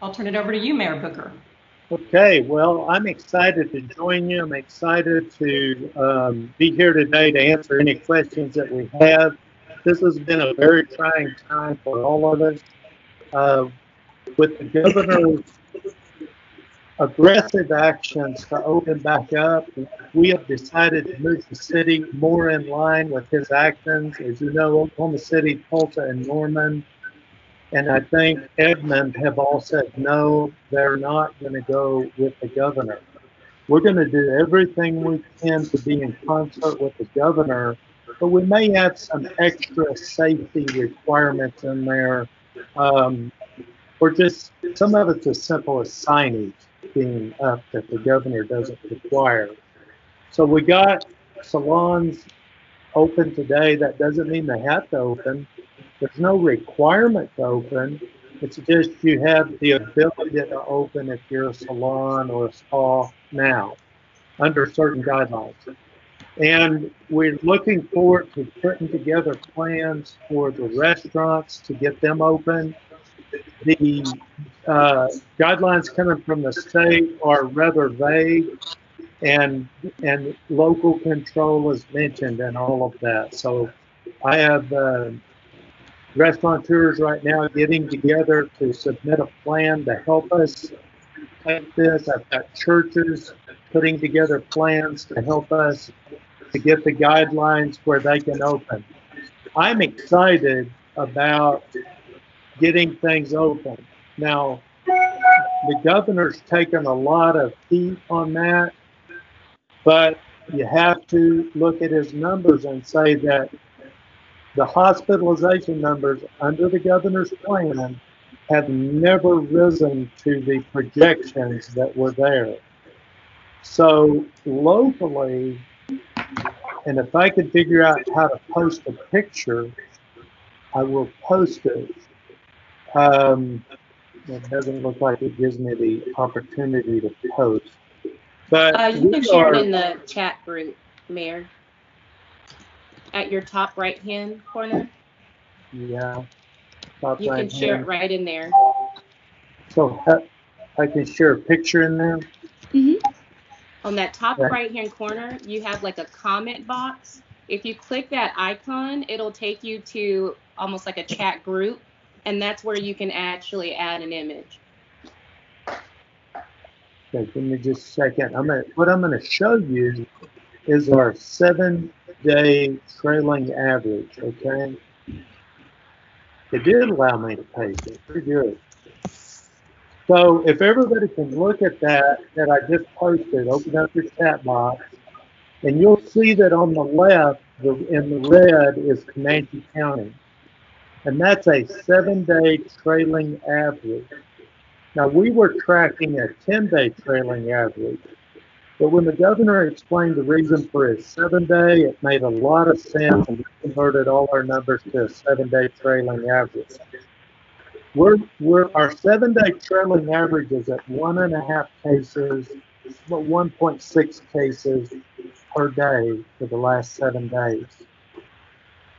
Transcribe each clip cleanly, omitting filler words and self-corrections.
I'll turn it over to you, Mayor Booker. Okay, well, I'm excited to join you. I'm excited to be here today to answer any questions that we have. This has been a very trying time for all of us. Uh, with the governor's aggressive actions to open back up, we have decided to move the city more in line with his actions. As you know, Oklahoma City, Tulsa, and Norman, and I think Edmond have all said no, they're not going to go with the governor. We're going to do everything we can to be in concert with the governor, but we may have some extra safety requirements in there, or just some of it's as simple as signage being up that the governor doesn't require. So we got salons open today. That doesn't mean they have to open. There's no requirement to open. It's just you have the ability to open if you're a salon or a spa now under certain guidelines. And we're looking forward to putting together plans for the restaurants to get them open. The guidelines coming from the state are rather vague, and local control is mentioned in all of that. So I have restaurateurs right now getting together to submit a plan to help us take this. I've got churches putting together plans to help us to get the guidelines where they can open. I'm excited about getting things open. Now, the governor's taken a lot of heat on that, but you have to look at his numbers and say that the hospitalization numbers under the governor's plan have never risen to the projections that were there. So locally, and if I can figure out how to post a picture, I will post it. It doesn't look like it gives me the opportunity to post. But you can share it in the chat group, Mayor. At your top right-hand corner. Yeah. You can share it right in there. So I can share a picture in there? Mm-hmm. On that top right-hand corner, you have like a comment box. If you click that icon, it'll take you to almost like a chat group, and that's where you can actually add an image. Okay, give me just a second. What I'm going to show you is our 7-day trailing average, okay? It did allow me to paste it, pretty good. So if everybody can look at that I just posted, open up your chat box, and you'll see that on the left, in the red is Comanche County. And that's a 7-day trailing average. Now we were tracking a 10-day trailing average. But when the governor explained the reason for his 7-day, it made a lot of sense, and we converted all our numbers to a 7-day trailing average. Our 7-day trailing average is at 1.5 cases, 1.6 cases per day for the last 7 days.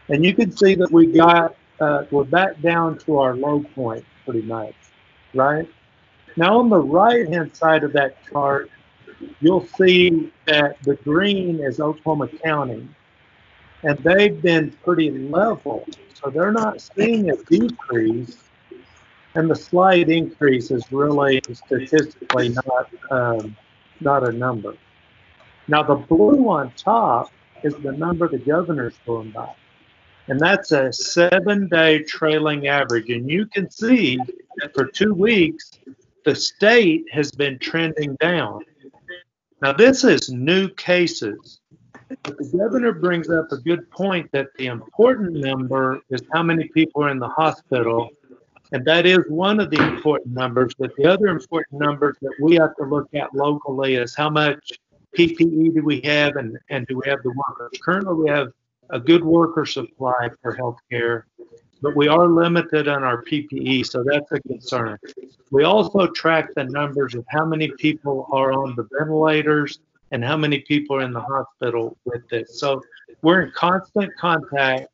And you can see that we're back down to our low point pretty much, right? Now on the right-hand side of that chart, you'll see that the green is Oklahoma County, and they've been pretty level. So they're not seeing a decrease, and the slight increase is really statistically not a number. Now the blue on top is the number the governor's going by, and that's a 7-day trailing average. And you can see that for 2 weeks, the state has been trending down. Now, this is new cases, but the governor brings up a good point that the important number is how many people are in the hospital, and that is one of the important numbers, but the other important numbers that we have to look at locally is how much PPE do we have and do we have the workers. Currently, we have a good worker supply for healthcare, but we are limited on our PPE, so that's a concern. We also track the numbers of how many people are on the ventilators and how many people are in the hospital with this. So we're in constant contact.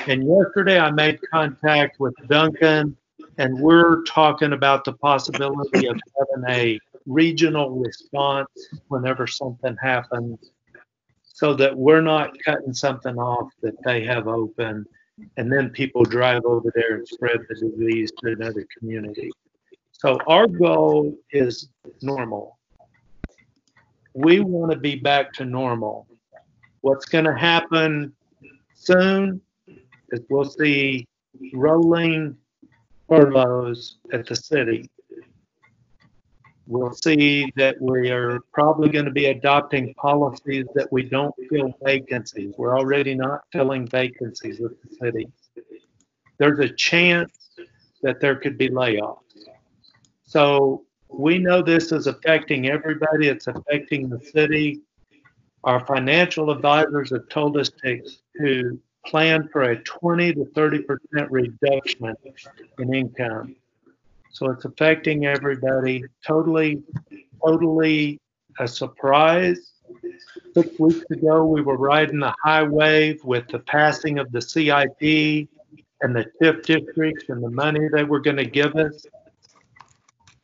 And yesterday I made contact with Duncan And we're talking about the possibility of having a regional response whenever something happens, so that we're not cutting something off that they have open and then people drive over there and spread the disease to another community. So our goal is normal. We want to be back to normal. What's going to happen soon is we'll see rolling furloughs at the city. We'll see that we are probably going to be adopting policies that we don't fill vacancies. We're already not filling vacancies with the city. There's a chance that there could be layoffs. So we know this is affecting everybody. It's affecting the city. Our financial advisors have told us to plan for a 20 to 30% reduction in income. So it's affecting everybody. Totally a surprise. 6 weeks ago, we were riding the high wave with the passing of the CIP and the TIF districts and the money they were going to give us.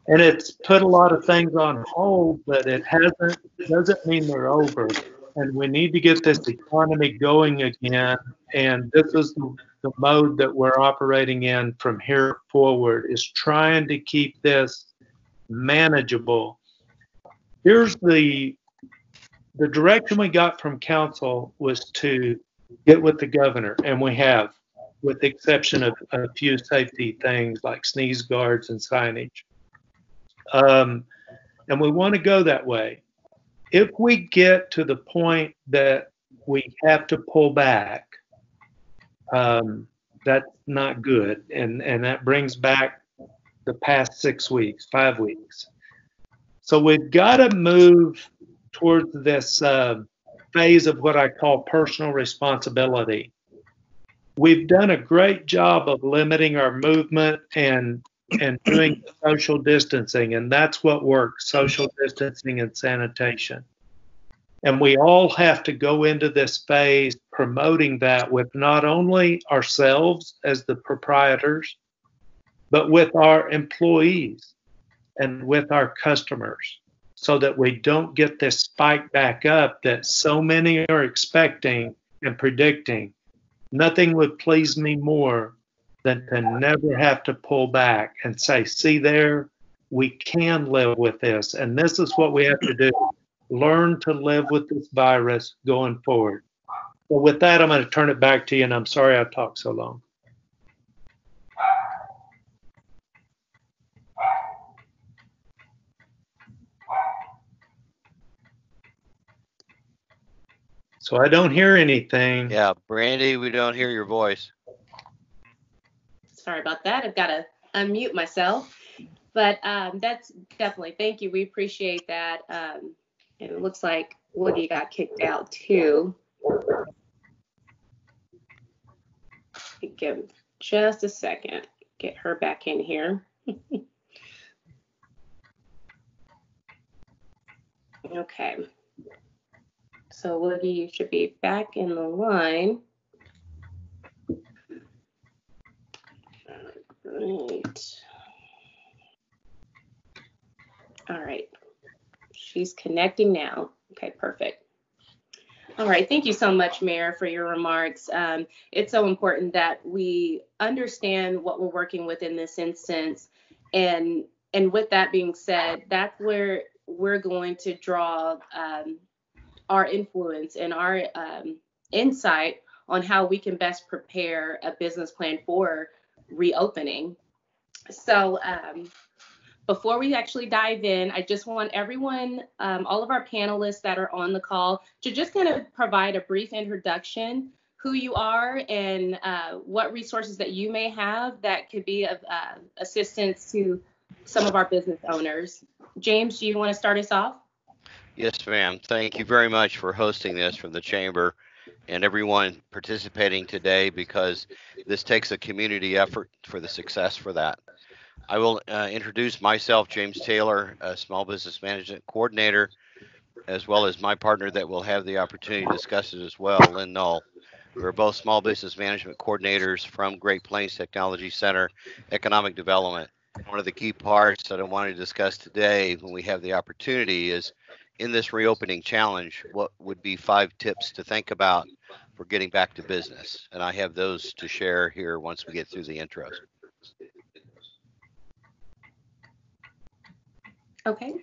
And it's put a lot of things on hold, but it doesn't mean they're over. And we need to get this economy going again. And this is the mode that we're operating in from here forward, is trying to keep this manageable. Here's the direction we got from council was to get with the governor, and we have, with the exception of a few safety things like sneeze guards and signage. And we want to go that way. If we get to the point that we have to pull back, that's not good. And that brings back the past 6 weeks, 5 weeks. So we've got to move towards this phase of what I call personal responsibility. We've done a great job of limiting our movement and doing social distancing, and that's what works, social distancing and sanitation. And we all have to go into this phase promoting that with not only ourselves as the proprietors, but with our employees and with our customers, so that we don't get this spike back up that so many are expecting and predicting. Nothing would please me more than to never have to pull back and say, see there, we can live with this. And this is what we have to do. Learn to live with this virus going forward. So with that, I'm going to turn it back to you, and I'm sorry I talked so long. So I don't hear anything. Yeah, Brandy, we don't hear your voice. Sorry about that. I've got to unmute myself. But that's definitely, thank you. We appreciate that. And it looks like Woody got kicked out too. Give him just a second. Get her back in here. Okay. So Woody, you should be back in the line. Right. All right. She's connecting now. Okay, perfect. All right. Thank you so much, Mayor, for your remarks. It's so important that we understand what we're working with in this instance. And with that being said, that's where we're going to draw our influence and our insight on how we can best prepare a business plan for reopening. So before we actually dive in, I just want everyone, all of our panelists that are on the call, to just kind of provide a brief introduction, who you are and what resources that you may have that could be of assistance to some of our business owners. James, do you want to start us off? Yes, ma'am. Thank you very much for hosting this from the Chamber and everyone participating today, because this takes a community effort for the success for that. I will introduce myself, James Taylor, a Small Business Management Coordinator, as well as my partner that will have the opportunity to discuss it as well, Lynn Null. We're both small business management coordinators from Great Plains Technology Center, Economic Development. One of the key parts that I wanted to discuss today when we have the opportunity is in this reopening challenge, what would be 5 tips to think about for getting back to business? And I have those to share here once we get through the intros. Okay.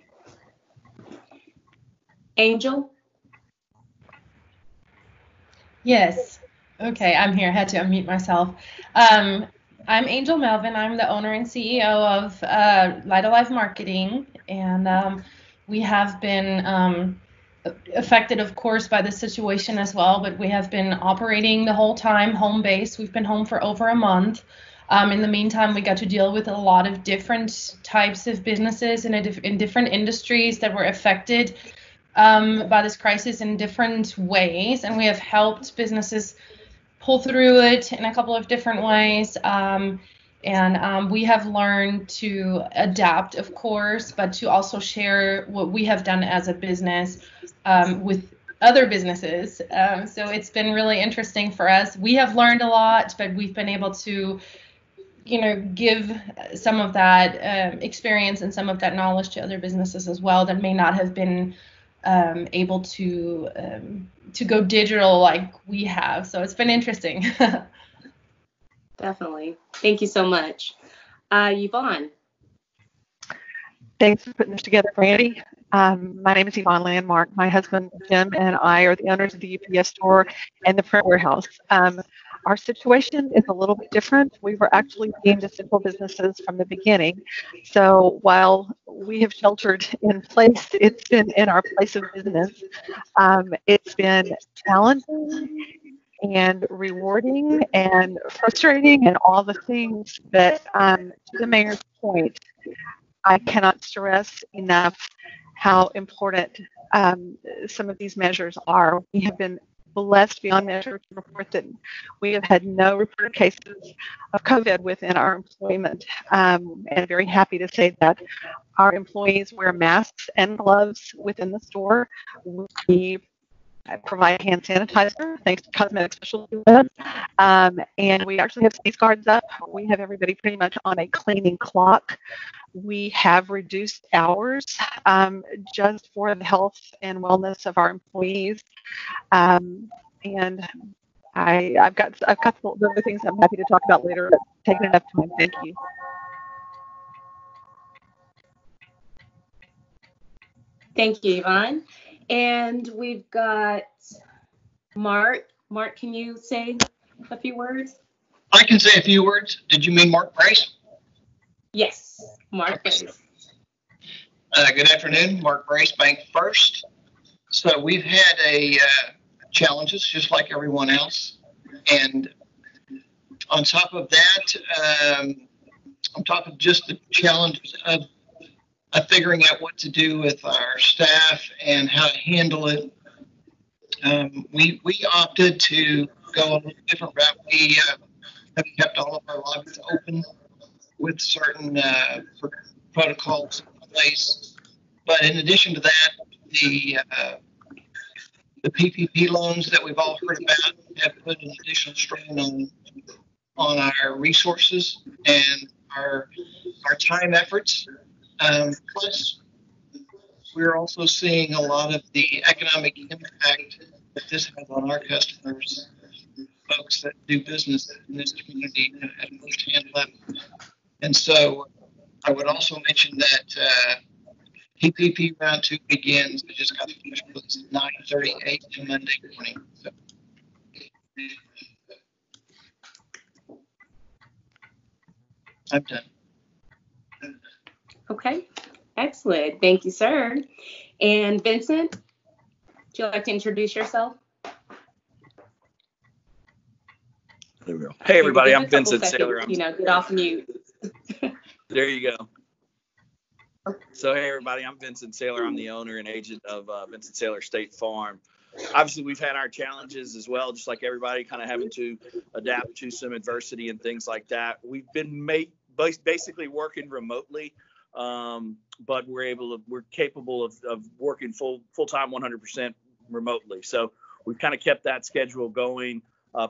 Angel? Yes. Okay, I'm here. I had to unmute myself. I'm Angel Melvin. I'm the owner and CEO of Light Alive Marketing, and we have been affected, of course, by the situation as well, but we have been operating the whole time home base. We've been home for over a month. In the meantime, we got to deal with a lot of different types of businesses in different industries that were affected by this crisis in different ways, and we have helped businesses pull through it in a couple of different ways. And we have learned to adapt, of course, but to also share what we have done as a business with other businesses. So it's been really interesting for us. We have learned a lot, but we've been able to, give some of that experience and some of that knowledge to other businesses as well that may not have been able to go digital like we have. So it's been interesting. Definitely. Thank you so much. Yvonne. Thanks for putting this together, Brandy. My name is Yvonne Landmark. My husband, Jim, and I are the owners of the UPS store and the print warehouse. Our situation is a little bit different. We were actually deemed essential businesses from the beginning. So while we have sheltered in place, it's been in our place of business. It's been challenging and rewarding and frustrating and all the things that, to the mayor's point, I cannot stress enough how important some of these measures are. We have been blessed beyond measure to report that we have had no reported cases of COVID within our employment, and very happy to say that our employees wear masks and gloves within the store. We provide hand sanitizer thanks to Cosmetic Specialty Web, and we actually have sneeze guards up. We have everybody pretty much on a cleaning clock. We have reduced hours just for the health and wellness of our employees, and I've got the other things I'm happy to talk about later, but taking enough time. Thank you. Thank you, Yvonne. And we've got Mark. Mark, can you say a few words? I can say a few words. Did you mean Mark Brace? Yes, Mark Brace. Good afternoon, Mark Brace, Bank First. So we've had challenges just like everyone else. And on top of that, on top of just the challenges of figuring out what to do with our staff and how to handle it, we opted to go a little different route. We have kept all of our lobbies open with certain protocols in place. But in addition to that, the PPP loans that we've all heard about have put an additional strain on our resources and our time efforts. Plus, we're also seeing a lot of the economic impact that this has on our customers, folks that do business in this community at a first-hand level. And so I would also mention that PPP round 2 begins. I just got the finish release at 9:38 on Monday morning. So. I'm done. Okay, excellent. Thank you, sir. And Vincent, would you like to introduce yourself? There we go. Hey, everybody, I'm Vincent Saylor. Get off mute. There you go. So, hey, everybody, I'm Vincent Saylor. I'm the owner and agent of Vincent Saylor State Farm. Obviously, we've had our challenges as well, just like everybody, kind of having to adapt to some adversity and things like that. We've been basically working remotely, but we're capable of working full time 100% remotely. So we've kind of kept that schedule going.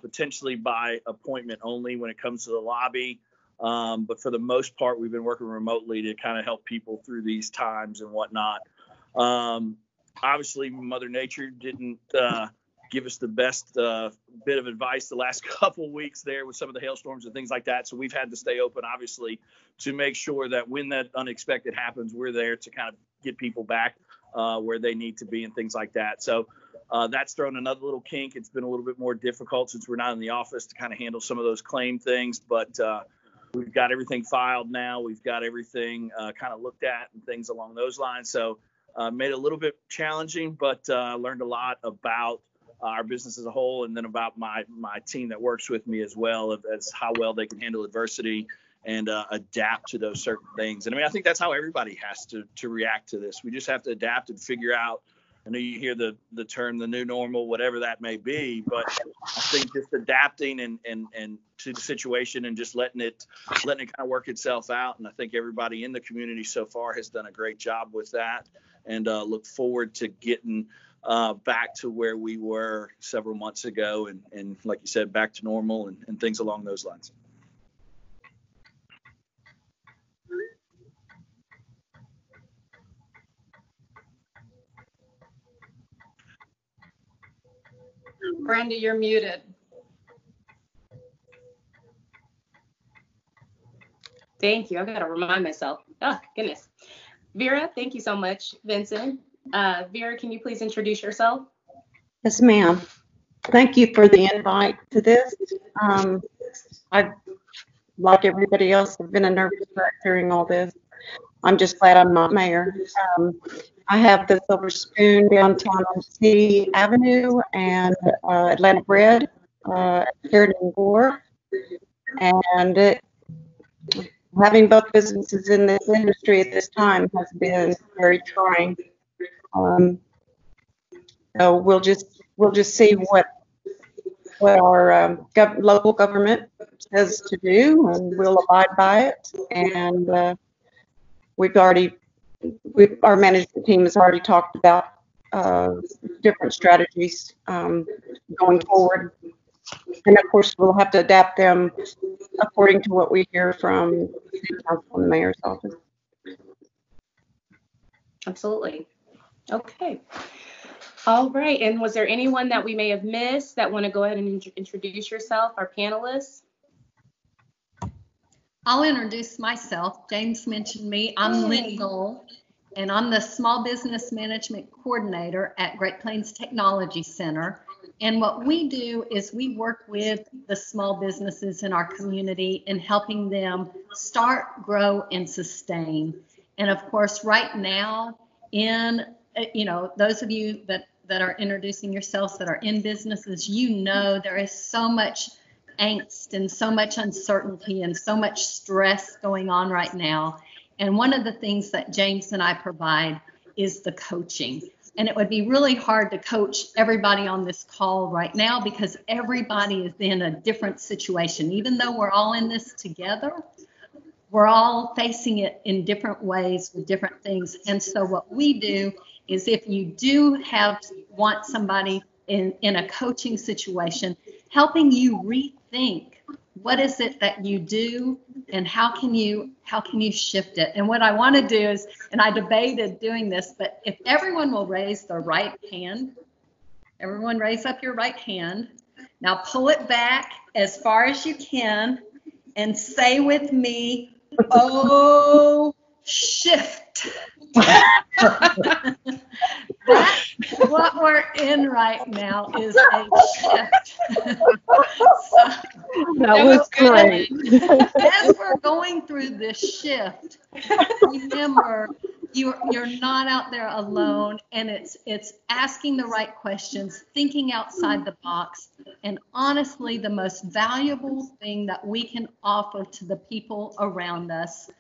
potentially by appointment only when it comes to the lobby. But for the most part, we've been working remotely to kind of help people through these times and whatnot. Obviously, Mother Nature didn't give us the best bit of advice the last couple weeks there with some of the hailstorms and things like that. So we've had to stay open, obviously, to make sure that when that unexpected happens, we're there to kind of get people back where they need to be and things like that. So that's thrown another little kink. It's been a little bit more difficult since we're not in the office to kind of handle some of those claim things, but we've got everything filed now. We've got everything kind of looked at and things along those lines. So made it a little bit challenging, but learned a lot about our business as a whole, and then about my team that works with me as well, as how well they can handle adversity and adapt to those certain things. And I mean, I think that's how everybody has to react to this. We just have to adapt and figure out. I know you hear the term, the new normal, whatever that may be, but I think just adapting and to the situation and just letting it kind of work itself out. And I think everybody in the community so far has done a great job with that, and look forward to getting back to where we were several months ago, and like you said, back to normal and things along those lines. Brenda, you're muted. Thank you. I've got to remind myself. Oh, goodness. Vera, thank you so much. Vincent. Vera, can you please introduce yourself? Yes, ma'am. Thank you for the invite to this. I, like everybody else, have been a nervous wreck during all this. I'm just glad I'm not mayor. I have the Silver Spoon downtown on City Avenue and Atlantic Red here in Gore. And having both businesses in this industry at this time has been very trying. So we'll just see what our local government says to do, and we'll abide by it. And our management team has already talked about different strategies going forward. And of course, we'll have to adapt them according to what we hear from the city council and the mayor's office. Absolutely. Okay. All right. And was there anyone that we may have missed that want to go ahead and introduce yourself, our panelists? I'll introduce myself. James mentioned me. I'm Lynn Knoll, and I'm the Small Business Management Coordinator at Great Plains Technology Center. And what we do is we work with the small businesses in our community in helping them start, grow, and sustain. And of course, right now, those of you that are introducing yourselves that are in businesses, there is so much angst and so much uncertainty and so much stress going on right now. And one of the things that James and I provide is the coaching. And it would be really hard to coach everybody on this call right now because everybody is in a different situation. Even though we're all in this together, we're all facing it in different ways with different things. And so what we do is, if you do want somebody in a coaching situation, helping you rethink what is it that you do and how can you shift it. And what I want to do is, and I debated doing this, but if everyone will raise their right hand, everyone raise up your right hand. Now pull it back as far as you can and say with me, oh, shift. That's what we're in right now, is a shift. That was great. As we're going through this shift, remember you're not out there alone, and it's asking the right questions, thinking outside the box, and honestly, the most valuable thing that we can offer to the people around us,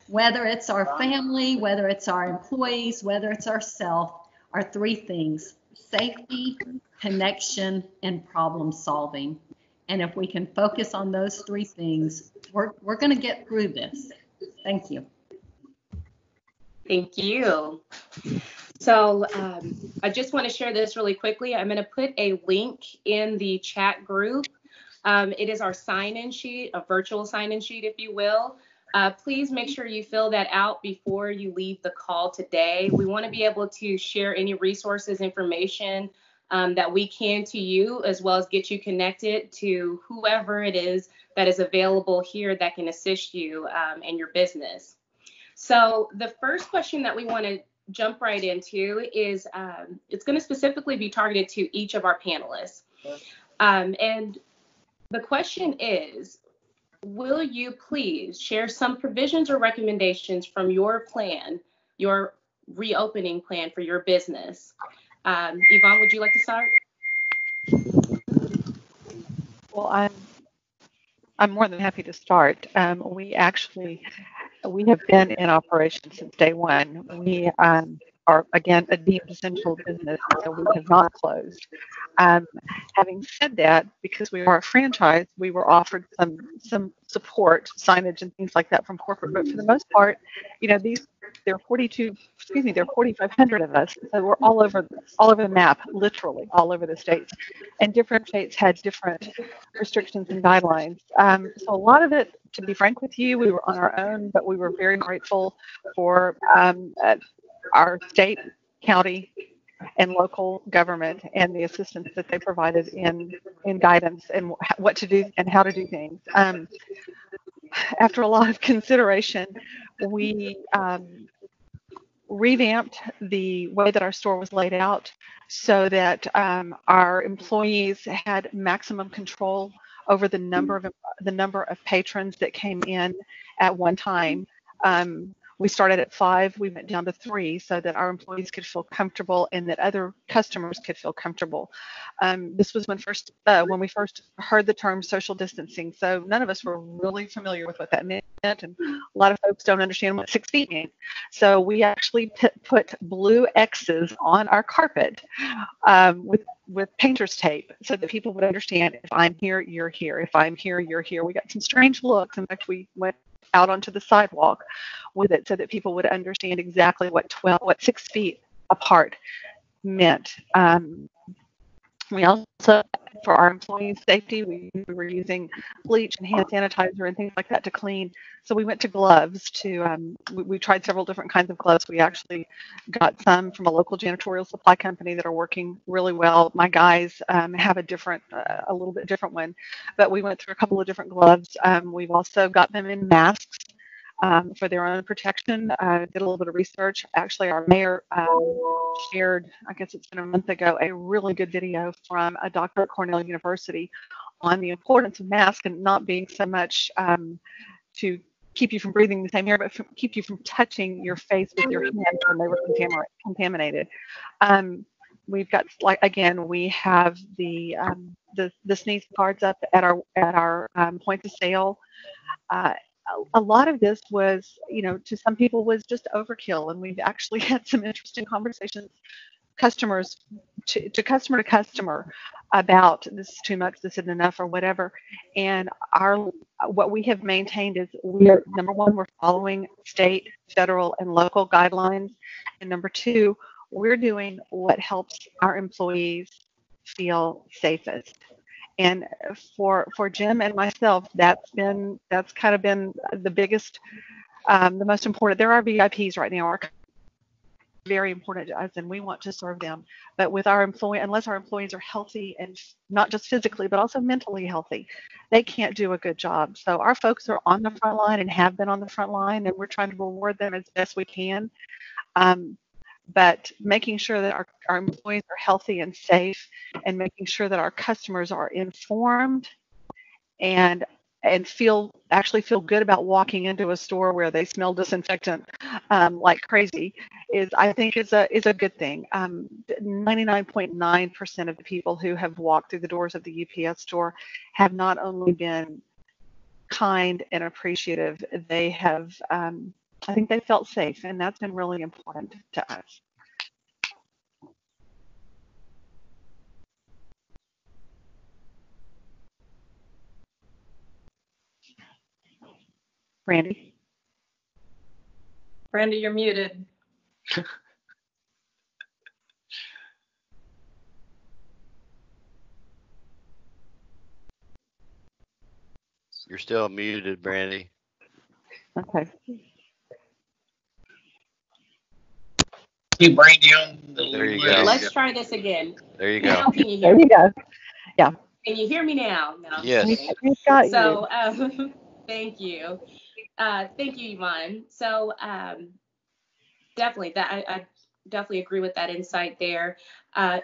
whether it's our family, whether it's our employees, whether it's ourselves, are three things: safety, connection, and problem solving. And if we can focus on those three things, we're going to get through this. Thank you. Thank you. So I just want to share this really quickly. I'm going to put a link in the chat group It is our sign-in sheet, a virtual sign-in sheet, if you will. Please make sure you fill that out before you leave the call today. We want to be able to share any resources, information that we can to you, as well as get you connected to whoever it is that is available here that can assist you in your business. So the first question that we want to jump right into is it's going to specifically be targeted to each of our panelists. And the question is, will you please share some provisions or recommendations from your plan, your reopening plan for your business? Yvonne, would you like to start? Well, I'm more than happy to start. We have been in operation since day one. We are, again, a deemed essential business, so we have not closed. Having said that, because we are a franchise, we were offered some support, signage and things like that from corporate, but for the most part, there are 4,500 of us, so we're all over the map, literally all over the states, and different states had different restrictions and guidelines. So a lot of it, to be frank with you, we were on our own, but we were very grateful for our state, county, and local government and the assistance that they provided in guidance and what to do and how to do things. After a lot of consideration, we revamped the way that our store was laid out so that our employees had maximum control over the number of patrons that came in at one time. We started at 5, we went down to 3 so that our employees could feel comfortable and that other customers could feel comfortable. This was when we first heard the term social distancing, so none of us were really familiar with what that meant, and a lot of folks don't understand what 6 feet means. So we actually put blue X's on our carpet with painter's tape so that people would understand, if I'm here, you're here. If I'm here, you're here. We got some strange looks. In fact, we went out onto the sidewalk with it so that people would understand exactly what 6 feet apart meant. We also, for our employees' safety, we were using bleach and hand sanitizer and things like that to clean. So we went to gloves we tried several different kinds of gloves. We actually got some from a local janitorial supply company that are working really well. My guys have a little bit different one, but we went through a couple of different gloves. We've also got them in masks for their own protection. Did a little bit of research. Actually, our mayor shared, I guess it's been a month ago, a really good video from a doctor at Cornell University on the importance of masks and not being so much to keep you from breathing the same air, but keep you from touching your face with your hands when they were contaminated. We've got, we have the sneeze cards up at our point of sale. A lot of this was, to some people was just overkill, and we've actually had some interesting conversations, customer to customer about this is too much, this isn't enough, or whatever. And what we have maintained is number one, we're following state, federal, and local guidelines, and number two, we're doing what helps our employees feel safest. And for Jim and myself, that's kind of been the biggest, the most important. There are VIPs right now, are very important to us, and we want to serve them. But with unless our employees are healthy and not just physically, but also mentally healthy, they can't do a good job. So our folks are on the front line and have been on the front line, and we're trying to reward them as best we can. But making sure that our employees are healthy and safe, and making sure that our customers are informed and actually feel good about walking into a store where they smell disinfectant like crazy I think is a good thing. 99.9% of the people who have walked through the doors of the UPS store have not only been kind and appreciative, they have I think they felt safe, and that's been really important to us. Brandy? Brandy, you're muted. You're still muted, Brandy. Okay. You Brandy on the There you list. go. Let's try this again. There you Now go. can you There hear me? you go. Yeah. Can you hear me now? No. Yes. We've got So you. thank you. Thank you, Yvonne. So definitely that I definitely agree with that insight there.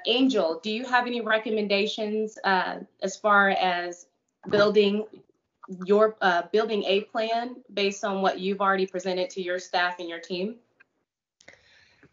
Angel, do you have any recommendations as far as building a plan based on what you've already presented to your staff and your team?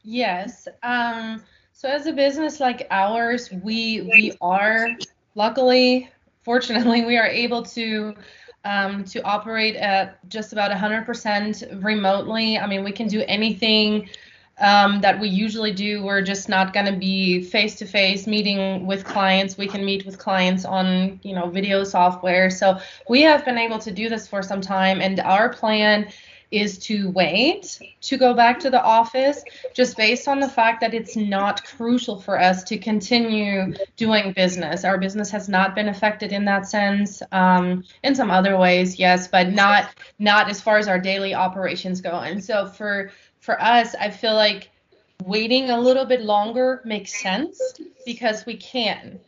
Yes. So as a business like ours, we are luckily, fortunately, we are able to operate at just about 100% remotely. I mean, we can do anything that we usually do. We're just not going to be face-to-face meeting with clients. We can meet with clients on, video software. So we have been able to do this for some time, and our plan is to wait to go back to the office, just based on the fact that it's not crucial for us to continue doing business. Our business has not been affected in that sense. In some other ways, yes, but not as far as our daily operations go. And so for us, I feel like waiting a little bit longer makes sense because we can.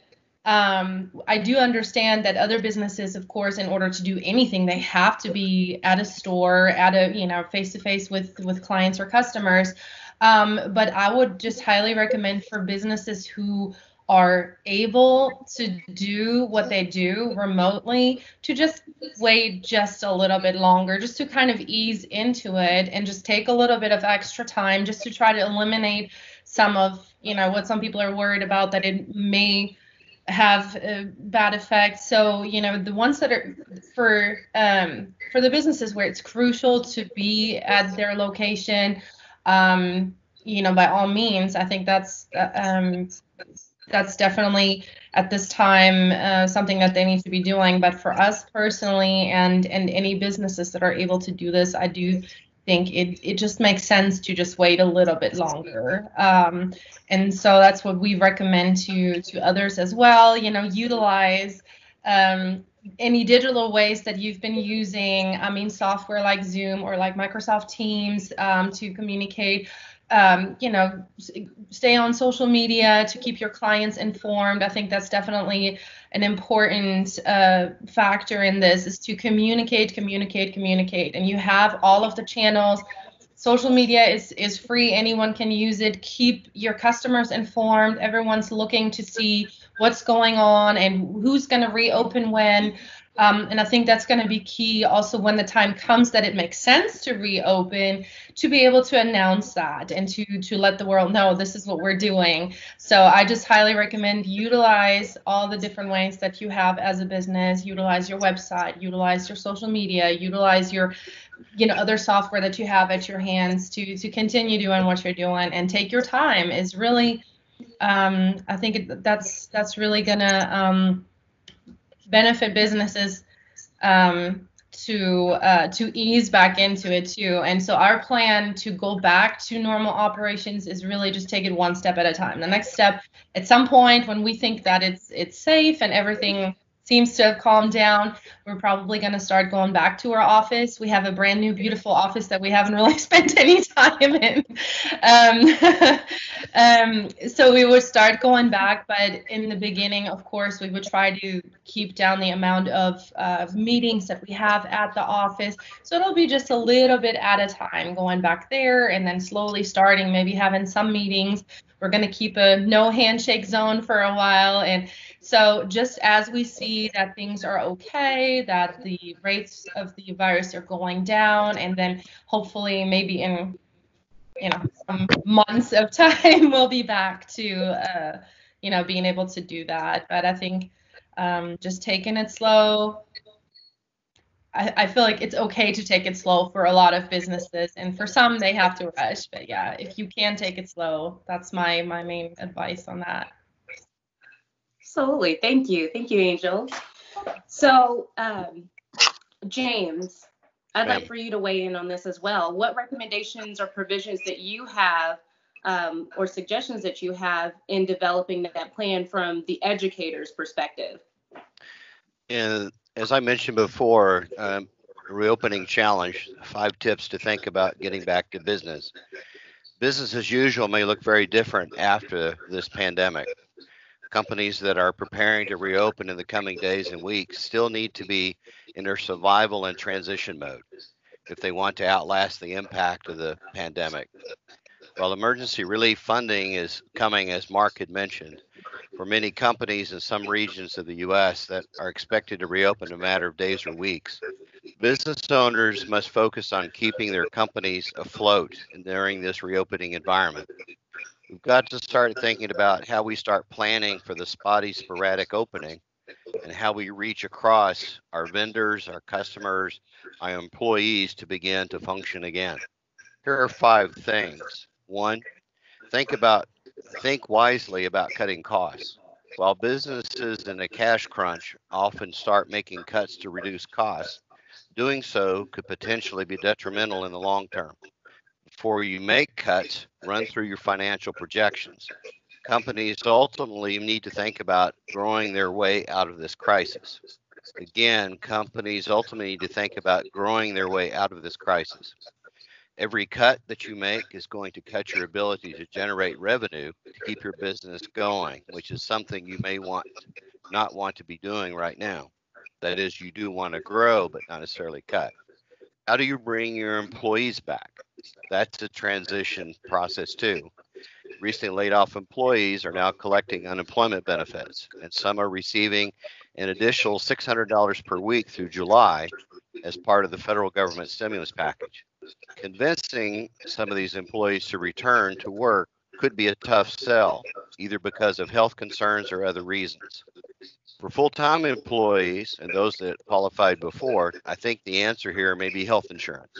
I do understand that other businesses, of course, in order to do anything, they have to be at a store, at a, face-to-face with clients or customers. But I would just highly recommend for businesses who are able to do what they do remotely to just wait just a little bit longer, just to kind of ease into it and just take a little bit of extra time just to try to eliminate some of, what some people are worried about, that it may have bad effects. So, the ones that are for the businesses where it's crucial to be at their location, by all means, I think that's definitely at this time something that they need to be doing. But for us personally, and any businesses that are able to do this, I do think it just makes sense to just wait a little bit longer. And so that's what we recommend to others as well. Utilize any digital ways that you've been using. I mean, software like Zoom or like Microsoft Teams to communicate. Stay on social media to keep your clients informed. I think that's definitely an important factor in this, is to communicate. And you have all of the channels. Social media is free. Anyone can use it. Keep your customers informed. Everyone's looking to see what's going on and who's going to reopen when. And I think that's going to be key also when the time comes that it makes sense to reopen, to be able to announce that and to let the world know this is what we're doing. So I just highly recommend utilize all the different ways that you have as a business. Utilize your website, utilize your social media, utilize your other software that you have at your hands to continue doing what you're doing, and take your time is really I think that's really gonna benefit businesses to ease back into it too. And so our plan to go back to normal operations is really just take it one step at a time. The next step, at some point when we think that it's safe and everything seems to have calmed down, we're probably going to start going back to our office. We have a brand new, beautiful office that we haven't really spent any time in. So we would start going back, but in the beginning, of course, we would try to keep down the amount of meetings that we have at the office. So it'll be just a little bit at a time, going back there and then slowly starting, maybe having some meetings. We're going to keep a no handshake zone for a while. And so just as we see that things are okay, that the rates of the virus are going down, and then hopefully maybe in some months of time we'll be back to being able to do that. But I think just taking it slow. I feel like it's okay to take it slow for a lot of businesses, and for some they have to rush. But yeah, if you can take it slow, that's my main advice on that. Absolutely. Thank you, Angel. So James, I'd like for you to weigh in on this as well. What recommendations or provisions that you have or suggestions that you have in developing that plan from the educator's perspective? And as I mentioned before, reopening challenge, 5 tips to think about getting back to business. Business as usual may look very different after this pandemic. Companies that are preparing to reopen in the coming days and weeks still need to be in their survival and transition mode if they want to outlast the impact of the pandemic. While emergency relief funding is coming, as Mark had mentioned, for many companies in some regions of the U.S. that are expected to reopen in a matter of days or weeks, business owners must focus on keeping their companies afloat during this reopening environment. We've got to start thinking about how we start planning for the spotty, sporadic opening and how we reach across our vendors, our customers, our employees to begin to function again. Here are 5 things. 1, think wisely about cutting costs. While businesses in a cash crunch often start making cuts to reduce costs, doing so could potentially be detrimental in the long term. Before you make cuts, run through your financial projections. Companies ultimately need to think about growing their way out of this crisis. Again, companies ultimately need to think about growing their way out of this crisis. Every cut that you make is going to cut your ability to generate revenue to keep your business going, which is something you may not want to be doing right now. That is, you do want to grow, but not necessarily cut. How do you bring your employees back? That's a transition process too. Recently laid off employees are now collecting unemployment benefits, and some are receiving an additional $600 per week through July as part of the federal government stimulus package. Convincing some of these employees to return to work could be a tough sell, either because of health concerns or other reasons. For full-time employees and those that qualified before, I think the answer here may be health insurance.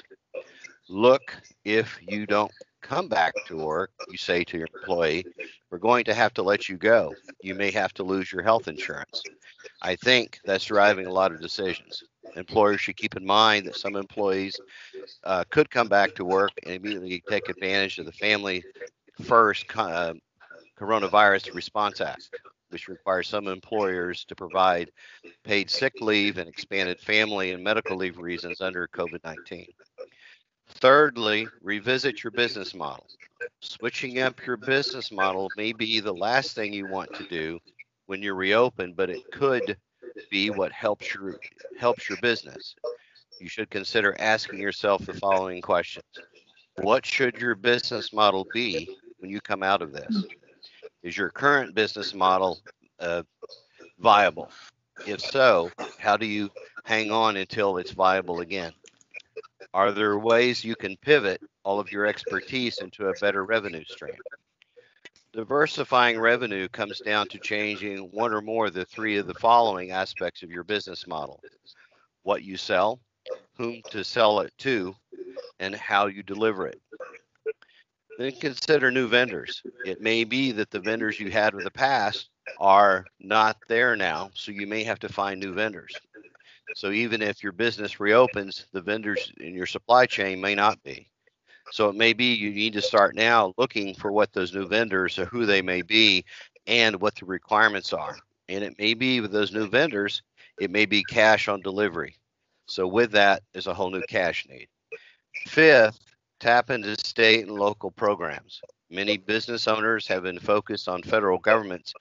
Look, if you don't come back to work, you say to your employee, we're going to have to let you go. You may have to lose your health insurance. I think that's driving a lot of decisions. Employers should keep in mind that some employees could come back to work and immediately take advantage of the Family First Coronavirus Response Act, which requires some employers to provide paid sick leave and expanded family and medical leave reasons under COVID-19. Thirdly, revisit your business model. Switching up your business model may be the last thing you want to do when you reopen, but it could be what helps your business. You should consider asking yourself the following questions. What should your business model be when you come out of this? Is your current business model viable? If so, how do you hang on until it's viable again? Are there ways you can pivot all of your expertise into a better revenue stream? Diversifying revenue comes down to changing one or more of the 3 of the following aspects of your business model. What you sell, whom to sell it to, and how you deliver it. Then consider new vendors. It may be that the vendors you had in the past are not there now, so you may have to find new vendors. So even if your business reopens, the vendors in your supply chain may not be. So it may be you need to start now looking for what those new vendors or who they may be and what the requirements are. And it may be with those new vendors, it may be cash on delivery. So with that, there's a whole new cash need. 5th, tap into state and local programs. Many business owners have been focused on federal government's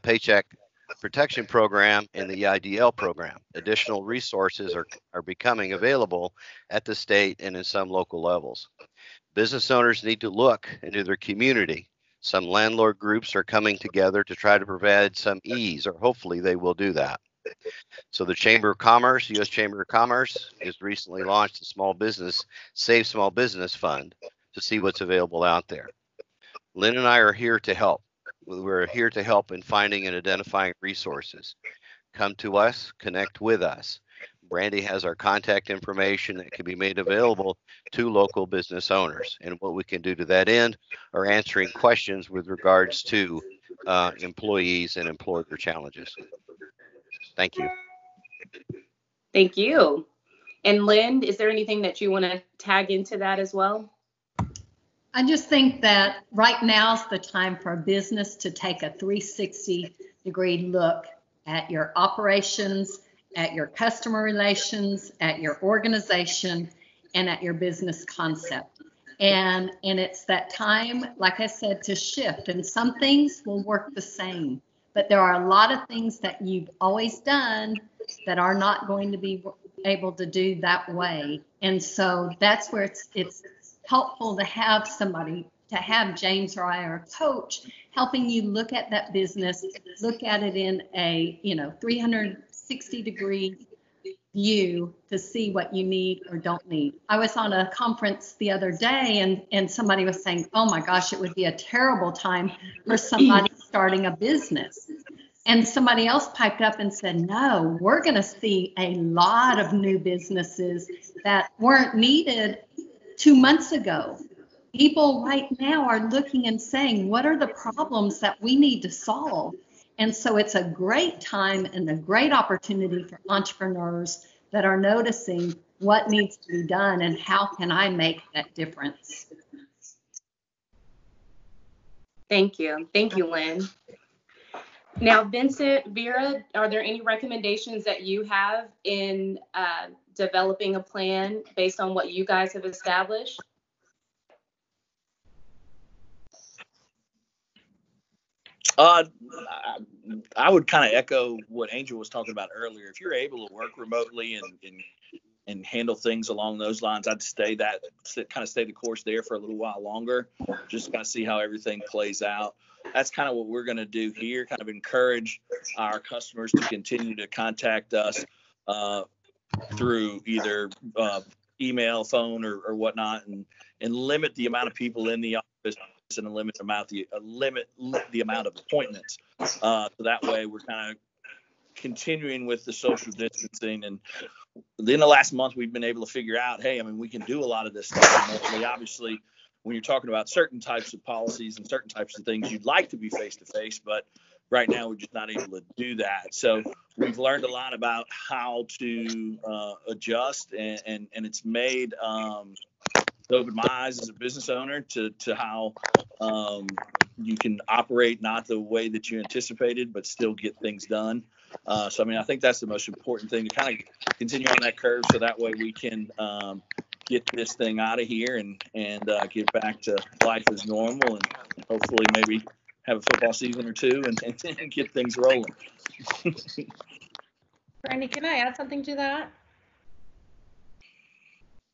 Paycheck Protection Program and the EIDL program. Additional resources are becoming available at the state and in some local levels. Business owners need to look into their community. Some landlord groups are coming together to try to provide some ease, or hopefully they will do that. So the Chamber of Commerce, U.S. Chamber of Commerce, has recently launched a Save Small Business Fund to see what's available out there. Lynn and I are here to help. We're here to help in finding and identifying resources. Come to us, connect with us. Brandy has our contact information that can be made available to local business owners. And what we can do to that end are answering questions with regards to employees and employer challenges. Thank you. Thank you. And Lynn, is there anything that you want to tag into that as well? I just think that right now's the time for a business to take a 360-degree look at your operations at your customer relations, at your organization, and at your business concept. And it's that time, like I said, to shift. And some things will work the same, but there are a lot of things that you've always done that are not going to be able to do that way. And so that's where it's helpful to have somebody, to have James or I, or a coach, helping you look at that business, look at it in a 360-degree view to see what you need or don't need. I was on a conference the other day, and somebody was saying, oh my gosh, it would be a terrible time for somebody starting a business. And somebody else piped up and said, no, we're going to see a lot of new businesses that weren't needed 2 months ago. People right now are looking and saying, what are the problems that we need to solve? And so it's a great time and a great opportunity for entrepreneurs that are noticing what needs to be done and how can I make that difference. Thank you. Thank you, Lynn. Now, Vincent, Vera, are there any recommendations that you have in developing a plan based on what you guys have established? I would kind of echo what Angel was talking about earlier. If you're able to work remotely and handle things along those lines, I'd stay the course there for a little while longer, just kind of see how everything plays out. That's kind of what we're going to do here, kind of encourage our customers to continue to contact us through either email, phone, or whatnot, and limit the amount of people in the office and limit the amount of appointments. So that way we're kind of continuing with the social distancing. And in the last month, we've been able to figure out, hey, I mean, we can do a lot of this stuff remotely. Obviously, when you're talking about certain types of policies and certain types of things, you'd like to be face-to-face, but right now we're just not able to do that. So we've learned a lot about how to adjust, and it's made opened my eyes as a business owner to how you can operate not the way that you anticipated, but still get things done. So, I mean, I think that's the most important thing, to kind of continue on that curve so that way we can get this thing out of here and get back to life as normal, and hopefully maybe have a football season or two and get things rolling. Brandy, can I add something to that?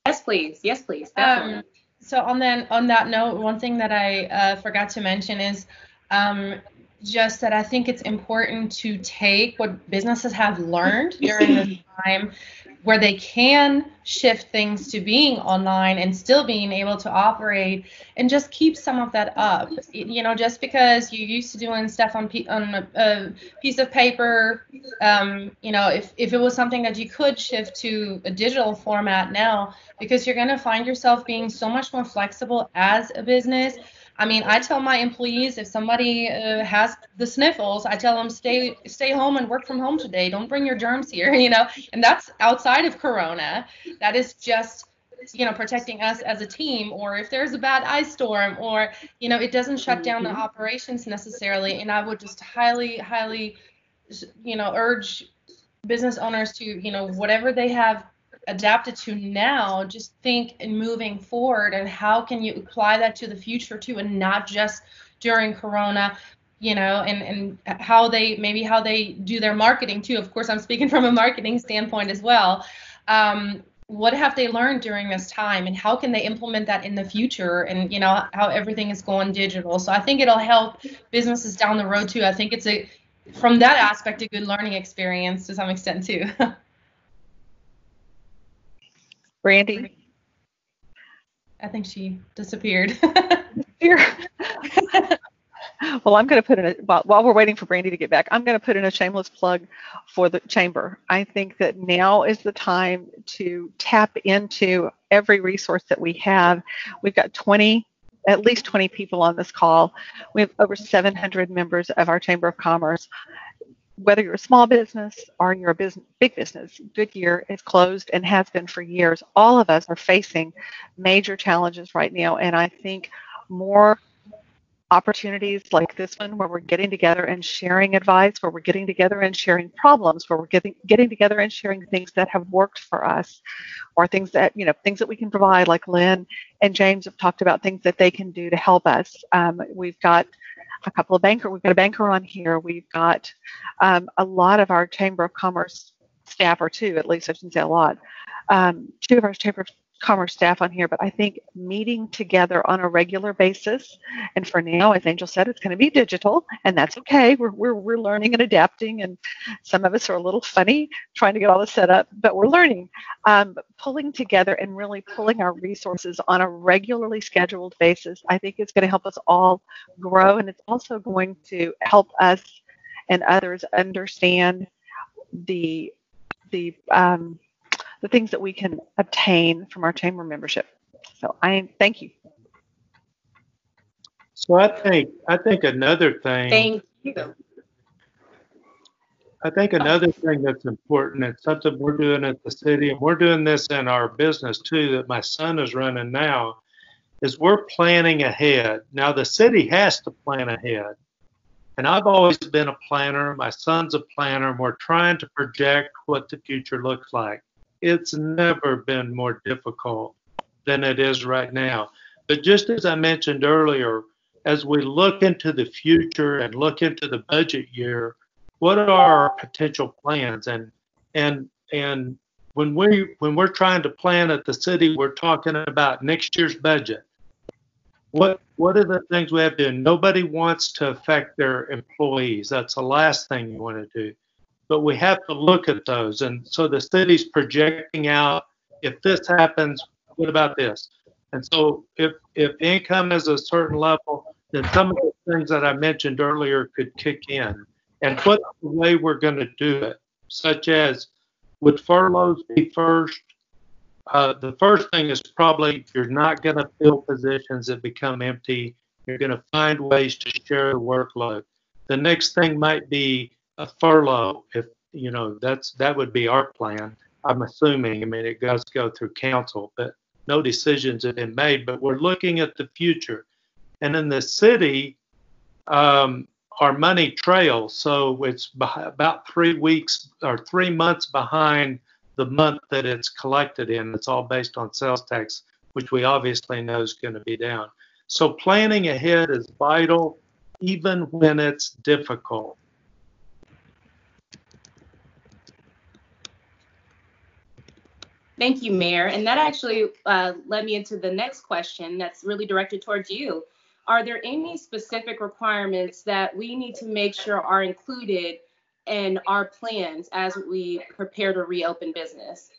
Yes, please. Yes, please. Definitely. So on that note, one thing that I forgot to mention is just that I think it's important to take what businesses have learned during this time, where they can shift things to being online and still being able to operate, and just keep some of that up. You know, just because you're used to doing stuff on a piece of paper, you know, if it was something that you could shift to a digital format now, because you're going to find yourself being so much more flexible as a business. I mean, I tell my employees, if somebody has the sniffles, I tell them stay home and work from home today. Don't bring your germs here, you know, and that's outside of Corona. That is just, you know, protecting us as a team. Or if there's a bad ice storm, or, you know, it doesn't shut down the operations necessarily. And I would just highly, you know, urge business owners to, you know, whatever they have adapted to now, just think in moving forward, and how can you apply that to the future too, and not just during Corona, you know, and how they do their marketing too. Of course, I'm speaking from a marketing standpoint as well. What have they learned during this time, and how can they implement that in the future, and, you know, how everything is going digital. So I think it'll help businesses down the road too. I think it's from that aspect, a good learning experience to some extent too. Brandy? I think she disappeared. Well, I'm going to put in while we're waiting for Brandy to get back, I'm going to put in a shameless plug for the chamber. I think that now is the time to tap into every resource that we have. We've got at least 20 people on this call. We have over 700 members of our Chamber of Commerce. Whether you're a small business or you're a big business, Goodyear is closed and has been for years. All of us are facing major challenges right now, and I think more opportunities like this one where we're getting together and sharing advice, where we're getting together and sharing problems, where we're getting together and sharing things that have worked for us, or things that things that we can provide, like Lynn and James have talked about things that they can do to help us. We've got a banker on here. We've got a lot of our Chamber of Commerce staff, or two, at least I shouldn't say a lot, two of our Chamber of Commerce staff on here, but I think meeting together on a regular basis, and for now, as Angel said, it's going to be digital, and that's okay. We're learning and adapting, and some of us are a little funny trying to get all this set up, but we're learning. Pulling together and really pulling our resources on a regularly scheduled basis, I think is going to help us all grow, and it's also going to help us and others understand the things that we can obtain from our chamber membership. So I thank you. So I think another thing. Thank you. I think another thing that's important, it's something we're doing at the city, and we're doing this in our business too, that my son is running now, is we're planning ahead. Now the city has to plan ahead. And I've always been a planner. My son's a planner, and we're trying to project what the future looks like. It's never been more difficult than it is right now. But just as I mentioned earlier, as we look into the future and look into the budget year, what are our potential plans? And when we're trying to plan at the city, we're talking about next year's budget. What are the things we have to do? Nobody wants to affect their employees. That's the last thing you want to do. But we have to look at those. And so the city's projecting out, if this happens, what about this? And so if income is a certain level, then some of the things that I mentioned earlier could kick in. And what's the way we're going to do it? Such as, would furloughs be first? The first thing is probably you're not going to fill positions that become empty. You're going to find ways to share the workload. The next thing might be a furlough. If that would be our plan. I'm assuming. I mean, it does go through council, but no decisions have been made. But we're looking at the future, and in the city, our money trails. So it's about 3 weeks or 3 months behind the month that it's collected in. It's all based on sales tax, which we obviously know is going to be down. So planning ahead is vital, even when it's difficult. Thank you, Mayor. And that actually led me into the next question that's really directed towards you. Are there any specific requirements that we need to make sure are included in our plans as we prepare to reopen business?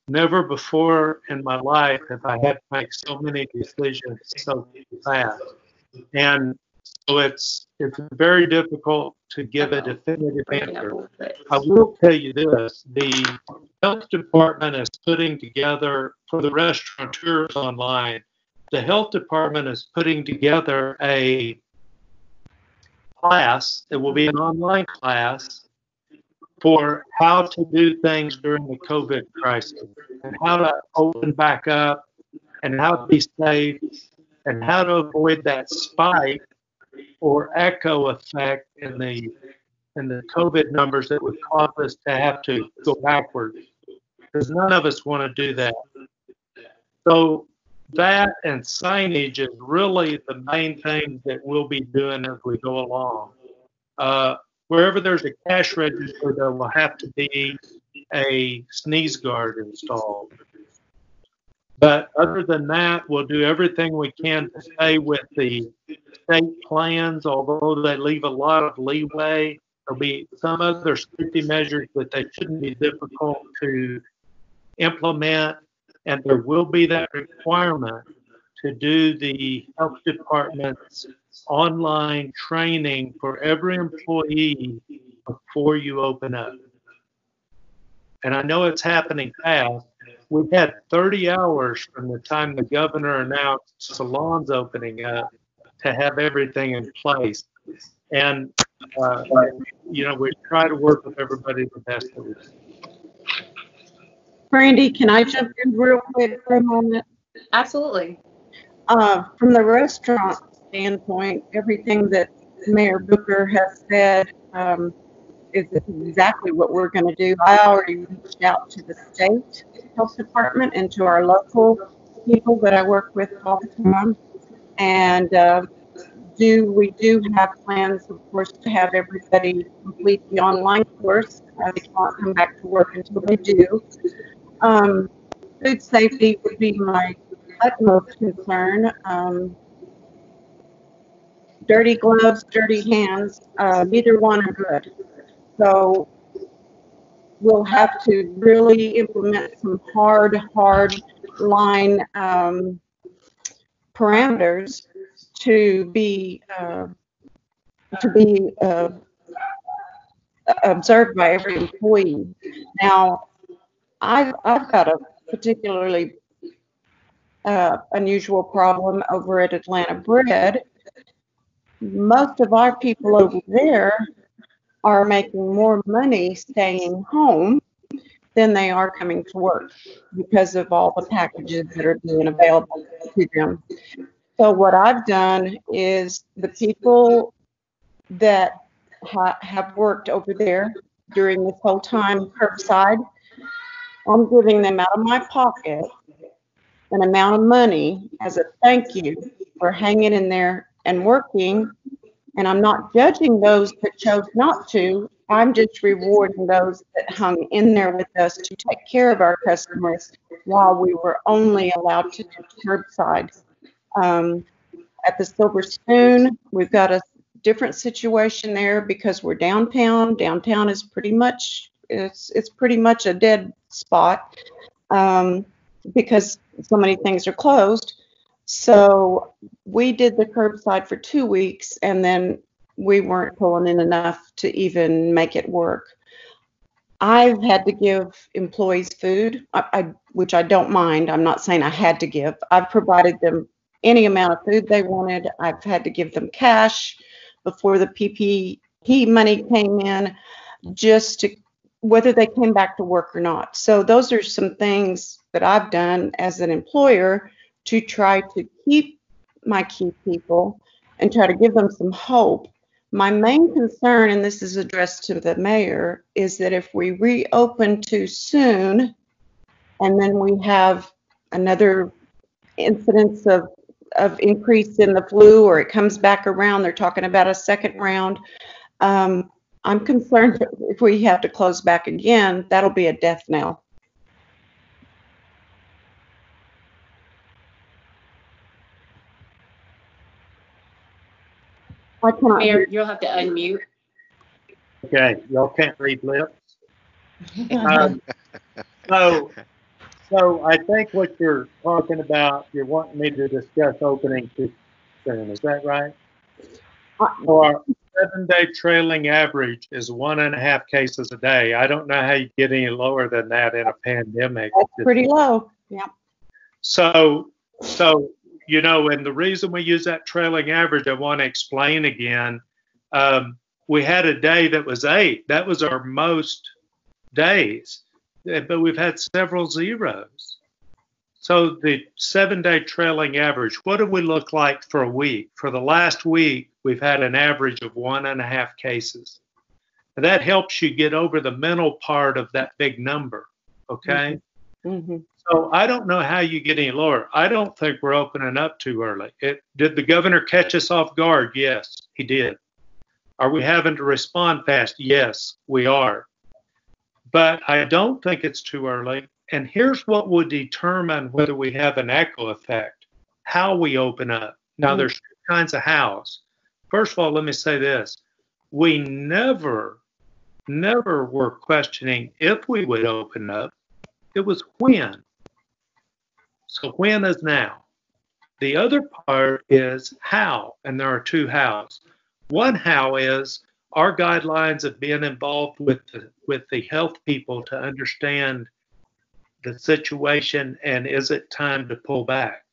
Never before in my life have I had to make so many decisions so fast. And so it's very difficult to give a definitive answer. I will tell you this, the health department is putting together, for the restaurateurs online, the health department is putting together a class. It will be an online class for how to do things during the COVID crisis, and how to open back up, and how to be safe, and how to avoid that spike or echo effect in the COVID numbers that would cause us to have to go backwards, because none of us want to do that. So that and signage is really the main thing that we'll be doing as we go along. Wherever there's a cash register, there will have to be a sneeze guard installed. But other than that, we'll do everything we can to stay with the state plans, although they leave a lot of leeway. There'll be some other safety measures, but they shouldn't be difficult to implement. And there will be that requirement to do the health department's online training for every employee before you open up. And I know it's happening fast. We've had 30 hours from the time the governor announced salons opening up to have everything in place. And, we try to work with everybody the best that we can. Brandy, can I jump in real quick for a moment? Absolutely. From the restaurant standpoint, everything that Mayor Booker has said is exactly what we're going to do. I already reached out to the state health department and to our local people that I work with all the time. And we do have plans, of course, to have everybody complete the online course. They can't come back to work until they do. Food safety would be my utmost concern. Dirty gloves, dirty hands, neither one are good. So we'll have to really implement some hard line parameters to be observed by every employee. Now, I've got a particularly unusual problem over at Atlanta Bread. Most of our people over there are making more money staying home than they are coming to work because of all the packages that are being available to them. So what I've done is the people that have worked over there during this whole time curbside, I'm giving them out of my pocket an amount of money as a thank you for hanging in there and working. And I'm not judging those that chose not to. I'm just rewarding those that hung in there with us to take care of our customers while we were only allowed to do curbside. At the Silver Spoon, we've got a different situation there because we're downtown. Downtown is pretty much it's pretty much a dead spot because so many things are closed. So we did the curbside for 2 weeks, and then we weren't pulling in enough to even make it work. I've had to give employees food, which I don't mind. I'm not saying I had to give. I've provided them any amount of food they wanted. I've had to give them cash before the PPP money came in, just to whether they came back to work or not. So those are some things that I've done as an employer to try to keep my key people and try to give them some hope. My main concern, and this is addressed to the mayor, is that if we reopen too soon and then we have another incidence of increase in the flu, or it comes back around, they're talking about a second round. I'm concerned that if we have to close back again, that'll be a death knell. I cannot Mayor, you'll have to unmute. Okay, y'all can't read lips. So I think what you're talking about, you're wanting me to discuss opening too soon. Is that right? Our 7-day trailing average is 1.5 cases a day. I don't know how you get any lower than that in a pandemic. That's pretty low. Yeah. So you know, and the reason we use that trailing average, I want to explain again. We had a day that was 8. That was our most days, but we've had several zeros. So the 7-day trailing average, what do we look like for a week? For the last week, we've had an average of 1.5 cases. And that helps you get over the mental part of that big number, okay? Mm-hmm. So I don't know how you get any lower. I don't think we're opening up too early. Did the governor catch us off guard? Yes, he did. Are we having to respond fast? Yes, we are. But I don't think it's too early. And here's what would determine whether we have an echo effect, how we open up. Now, there's 2 kinds of hows. First of all, let me say this. We never were questioning if we would open up. It was when. So when is now. The other part is how, and there are 2 hows. One how is our guidelines of being involved with the health people to understand the situation and is it time to pull back.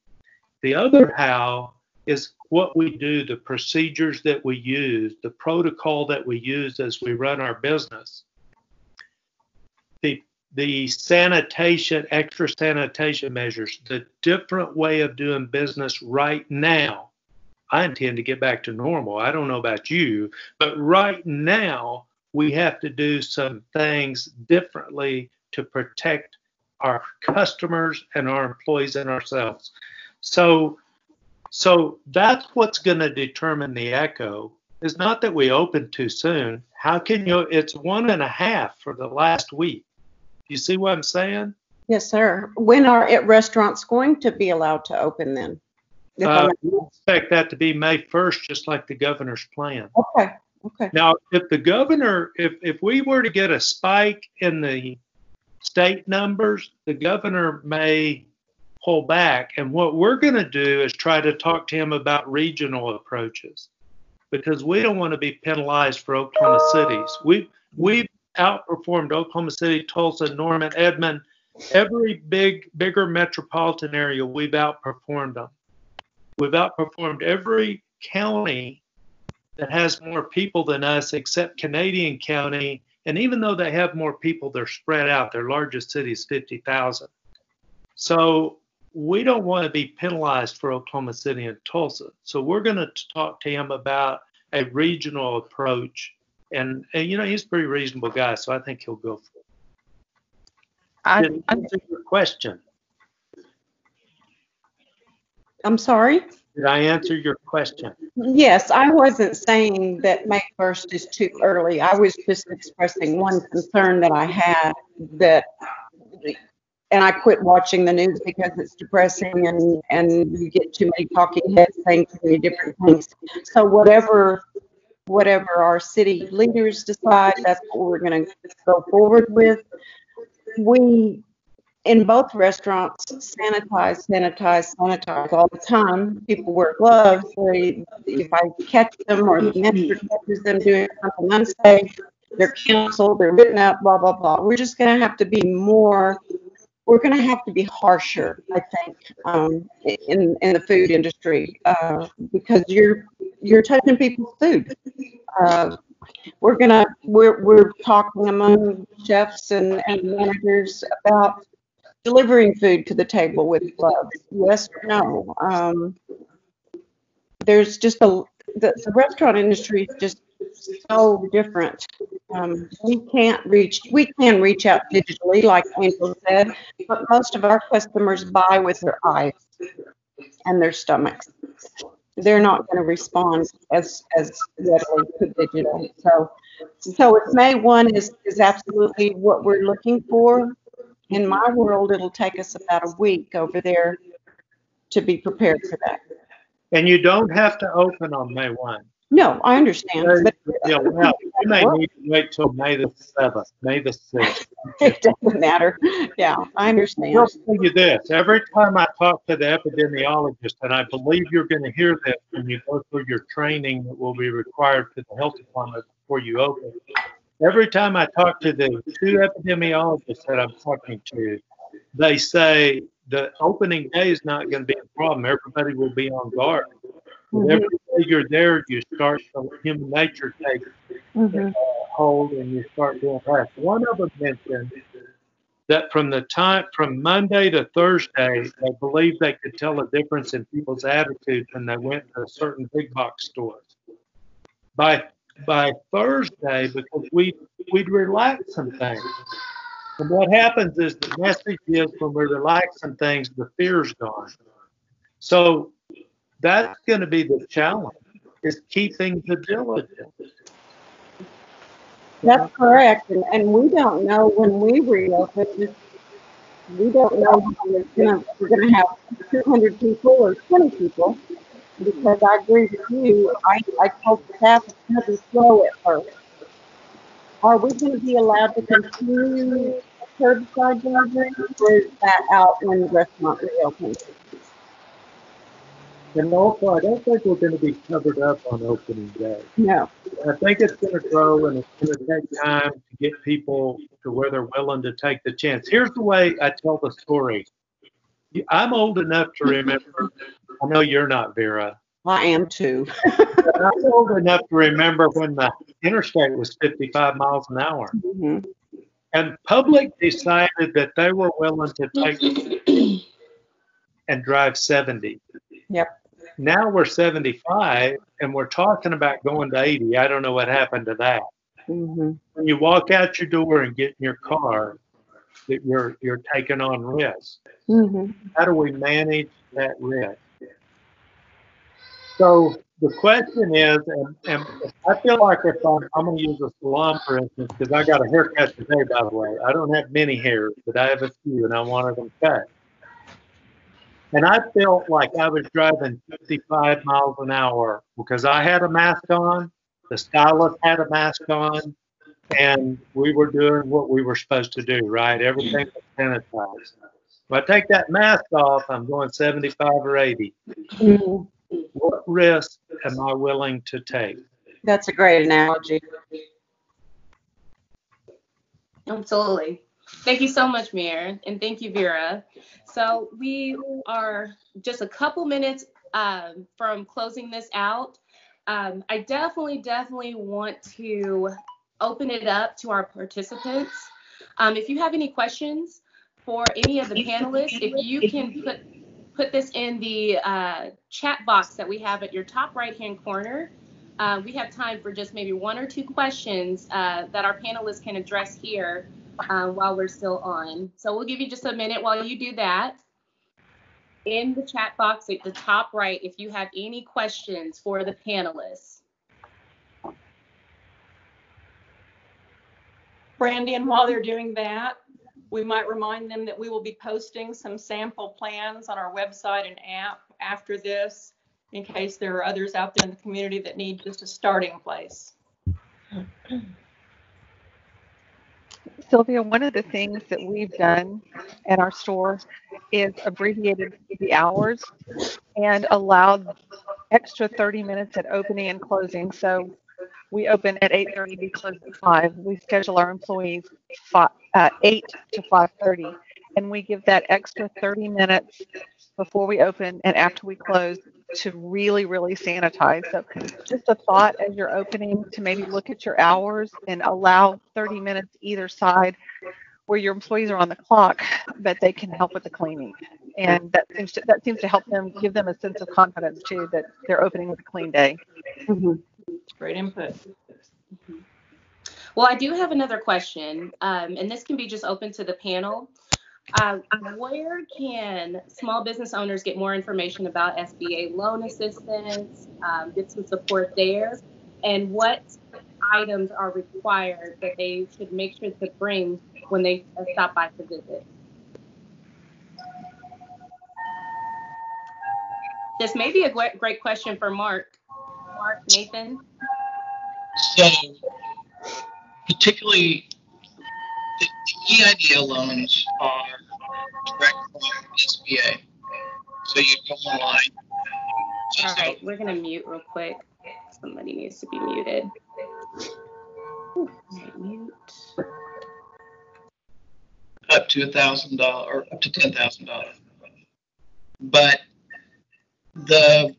The other how is what we do, the procedures that we use, the protocol that we use as we run our business. The sanitation, extra sanitation measures, the different way of doing business right now. I intend to get back to normal. I don't know about you, but right now we have to do some things differently to protect our customers and our employees and ourselves. So that's what's going to determine the echo. It's not that we open too soon. How can you? It's 1.5 for the last week. You see what I'm saying? Yes, sir. When are restaurants going to be allowed to open then? We expect that to be May 1st, just like the governor's plan. Okay. Now, if the governor, if we were to get a spike in the state numbers, the governor may pull back. And what we're going to do is try to talk to him about regional approaches, because we don't want to be penalized for Oklahoma cities. We've outperformed Oklahoma City, Tulsa, Norman, Edmond, every bigger metropolitan area. We've outperformed them. We've outperformed every county that has more people than us, except Canadian County. And even though they have more people, they're spread out. Their largest city is 50,000. So we don't want to be penalized for Oklahoma City and Tulsa. So we're going to talk to him about a regional approach. And you know, he's a pretty reasonable guy, so I think he'll go for it. Did I answer your question? I'm sorry? Did I answer your question? Yes, I wasn't saying that May 1st is too early. I was just expressing one concern that I had, that, and I quit watching the news because it's depressing and you get too many talking heads saying too many different things. So whatever our city leaders decide, that's what we're going to go forward with. We, in both restaurants, sanitize all the time. People wear gloves. If I catch them or the manager catches them doing something unsafe, they're canceled, they're written up, blah, blah, blah. We're just going to have to be more, we're going to have to be harsher, I think, in the food industry, because you're touching people's food. We're talking among chefs and managers about delivering food to the table with gloves. Yes or no? There's just the restaurant industry is just so different. We can reach out digitally, like Angel said, but most of our customers buy with their eyes and their stomachs. They're not going to respond as readily to digital. So if May 1 is absolutely what we're looking for, in my world, it'll take us about a week over there to be prepared for that. And you don't have to open on May 1. No, I understand. But yeah, well, you may need to wait till May the 7th, May the 6th. It doesn't matter. Yeah, I understand. I'll tell you this. Every time I talk to the epidemiologist, and I believe you're going to hear this when you go through your training that will be required for the health department before you open. Every time I talk to the 2 epidemiologists that I'm talking to, they say the opening day is not going to be a problem. Everybody will be on guard. Mm-hmm. Every day you're there, you start, human nature takes hold and you start doing that. One of them mentioned that from Monday to Thursday, they believed they could tell a difference in people's attitudes when they went to certain big box stores. By Thursday, because we'd relax some things. And what happens is the message is when we relax some things, the fear's gone. So that's going to be the challenge, is keeping the diligence. That's correct. And we don't know when we reopen. We don't know if we're going to have 200 people or 20 people. Because I agree with you, I told the staff it's going to be slow at first. Are we going to be allowed to continue curbside delivery, or is that out when the restaurant reopens? And also, I don't think we're going to be covered up on opening day. No. I think it's going to grow, and it's going to take time to get people to where they're willing to take the chance. Here's the way I tell the story. I'm old enough to remember. I know you're not, Vera. I am too. I'm old enough to remember when the interstate was 55 miles an hour. Mm-hmm. And public decided that they were willing to take and drive 70. Yep. now we're 75 and we're talking about going to 80. I don't know what happened to that. Mm-hmm. When you walk out your door and get in your car, that you're taking on risk. Mm-hmm. How do we manage that risk? So the question is, and I feel like if I'm going to use a salon for instance, because I got a haircut today, by the way. I don't have many hairs, but I have a few, and I wanted them cut. And I felt like I was driving 55 miles an hour because I had a mask on, the stylist had a mask on, and we were doing what we were supposed to do, right? Everything was sanitized. If I take that mask off, I'm going 75 or 80. Mm-hmm. What risk am I willing to take? That's a great analogy. Absolutely. Thank you so much, Mayor, and thank you, Vera. So we are just a couple minutes from closing this out. I definitely want to open it up to our participants. If you have any questions for any of the panelists, if you can put this in the chat box that we have at your top right-hand corner. We have time for just maybe one or two questions that our panelists can address here while we're still on. So we'll give you just a minute while you do that. In the chat box at the top right, if you have any questions for the panelists. Brandy, and while they're doing that, we might remind them that we will be posting some sample plans on our website and app after this, in case there are others out there in the community that need just a starting place. Sylvia, one of the things that we've done at our store is abbreviated the hours and allowed extra 30 minutes at opening and closing. So we open at 8:30, we close at 5. We schedule our employees 8 to 5:30, and we give that extra 30 minutes before we open and after we close to really, really sanitize. So just a thought as you're opening to maybe look at your hours and allow 30 minutes either side where your employees are on the clock, but they can help with the cleaning. And that seems to help them, give them a sense of confidence too, that they're opening with a clean day. Mm-hmm. Great input. Well, I do have another question, and this can be just open to the panel. Where can small business owners get more information about SBA loan assistance, get some support there, and what items are required that they should make sure to bring when they stop by to visit? This may be a great question for Mark. Mark, Nathan? So, particularly, the EIDL loans are direct from SBA. So you go online. All right, we're going to mute real quick. Somebody needs to be muted. Mute. Up to $1,000 or up to $10,000. But the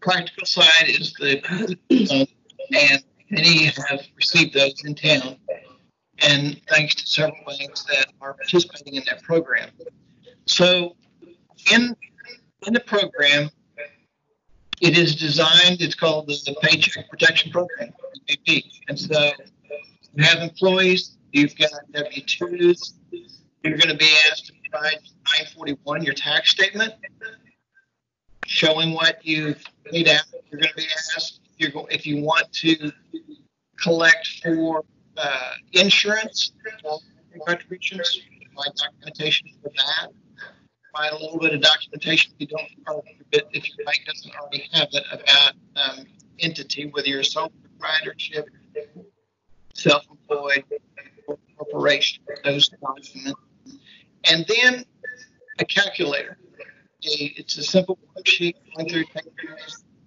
practical side is the and many have received those in town, and thanks to several banks that are participating in that program. So in the program, it is designed, it's called the Paycheck Protection Program, PPP. And so you have employees, you've got W-2s, you're going to be asked to provide 941, your tax statement, showing what you've paid out. You're going to be asked if you want to collect for insurance contributions, provide documentation for that. Provide a little bit of documentation if you don't, if your bank doesn't already have it, about entity, whether you're a sole proprietorship, self-employed, corporation, those documents. And then a calculator. It's a simple worksheet going through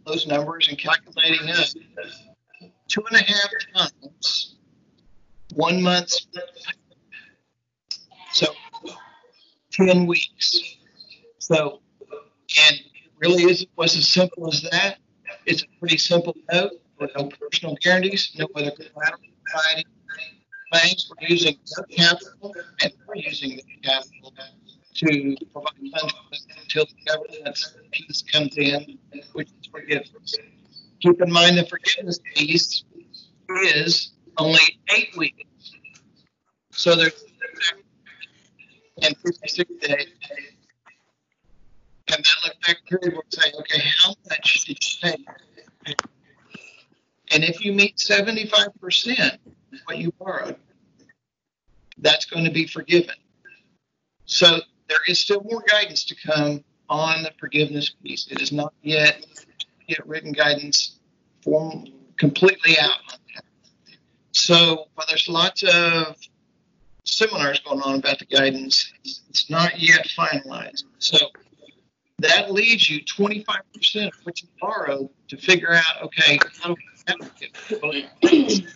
those numbers and calculating up 2.5 times 1 month's, so 10 weeks. So, and it really was as simple as that. It's a pretty simple note with no personal guarantees, no other collateral provided. Banks were using no capital, and we're using the capital to provide funds until the governance piece comes in, which is forgiveness. Keep in mind the forgiveness piece is only 8 weeks. So there's in 56 days. And that look back period will say, okay, how much did you pay? And if you meet 75% of what you borrowed, that's going to be forgiven. So there is still more guidance to come on the forgiveness piece. It is not yet written guidance form completely out on that. So while there's lots of seminars going on about the guidance, it's not yet finalized. So that leaves you 25% of what you borrowed to figure out, okay, how do we get 5%?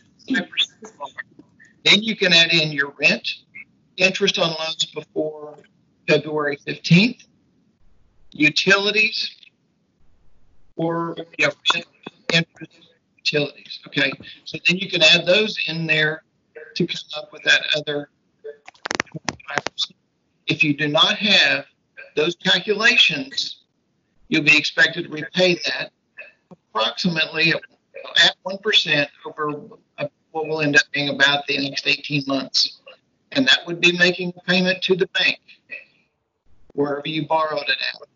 Then you can add in your rent, interest on loans before February 15th, utilities, or interest utilities. Okay, so then you can add those in there to come up with that other 25%. If you do not have those calculations, you'll be expected to repay that approximately at 1% over what will end up being about the next 18 months. And that would be making a payment to the bank, wherever you borrowed it at.